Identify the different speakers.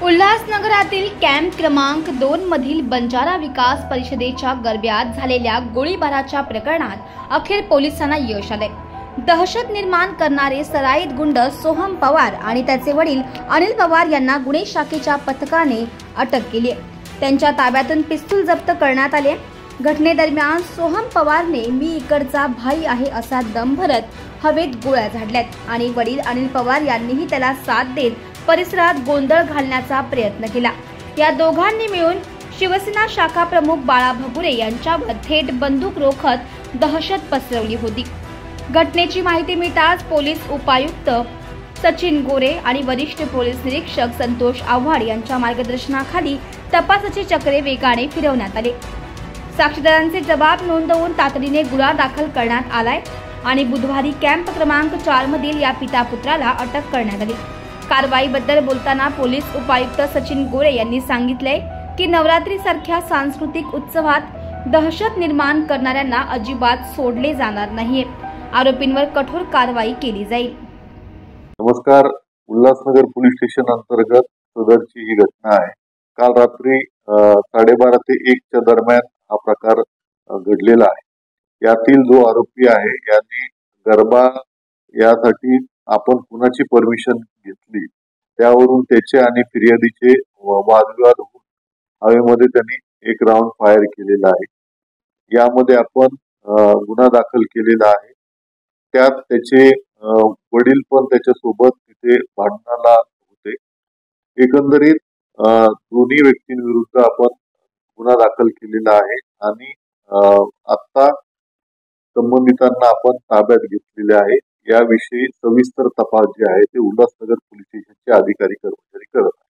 Speaker 1: उल्हासनगरातील camp क्रमांक 2 मधील बंजारा विकास परिषदेच्या गरब्यात झालेल्या गोळीबाराच्या प्रकरणात अखेर पोलिसांना यश आले। दहशत निर्माण करणारे सराईत गुंड सोहम पवार आणि त्याचे वडील अनिल पवार यांना गुन्हे शाखेच्या पथकाने अटक केली आहे। त्यांच्या ताब्यातून पिस्तूल जप्त करण्यात आले। घटनेदरम्यान सोहम पवारने मी इकडचा भाई आहे असा दम भरत हवेत गोळ्या झाडल्यात आणि वडील अनिल पवार यांनीही त्याला साथ देत परिसरात गोंधळ घालण्याचा प्रयत्न केला। या दोघांनी मिळून शिवसेना शाखा प्रमुख बाळा भगुरे यांच्यावर थेट बंदूक रोखत दहशत पसरवली होती। घटनेची माहिती मिळताच पोलीस उपायुक्त सचिन गोरे आणि वरिष्ठ पोलीस निरीक्षक संतोष आव्हाड यांच्या मार्गदर्शनाखाली तपासाची चक्रे वेगाने फिरवण्यात आले। साक्षीदारांचे जबाब नोंदवून तातडीने गुन्हा दाखल करण्यात आलाय आणि बुधवारी कॅम्प क्रमांक 4 मधील या पिता पुत्राला अटक करण्यात आली। कारवाईबद्दल बोलताना पोलीस उपायुक्त सचिन गोरे यांनी सांगितले की नवरात्री सारख्या सांस्कृतिक उत्सवात दहशत निर्माण करणाऱ्यांना अजिबात सोडले जाणार नाहीये। आरोपींवर कठोर कारवाई केली जाईल।
Speaker 2: नमस्कार, उल्हासनगर पोलीस स्टेशन अंतर्गत सदरची ही घटना आहे। काल रात्री 12:30 ते 1च्या दरम्यान हा प्रकार घडलेला आहे। यातील जो आरोपी आहे यांनी गरबा यासाठी आपण कुणाची परमिशन घेतली त्यावरून त्याचे आणि फिर्यादीचे वादविवाद होऊन हवेमध्ये त्यांनी एक राऊंड फायर केलेला आहे। यामध्ये आपण गुन्हा दाखल केलेला आहे। त्यात त्याचे वडील पण त्याच्यासोबत तिथे भांडणाला होते। एकंदरीत दोन्ही व्यक्तींविरुद्ध आपण गुन्हा दाखल केलेला आहे आणि आता संबंधितांना आपण ताब्यात घेतलेले आहे। याविषयी सविस्तर तपास जे आहे ते उल्हासनगर पोलीस स्टेशनचे अधिकारी कर्मचारी करत आहेत।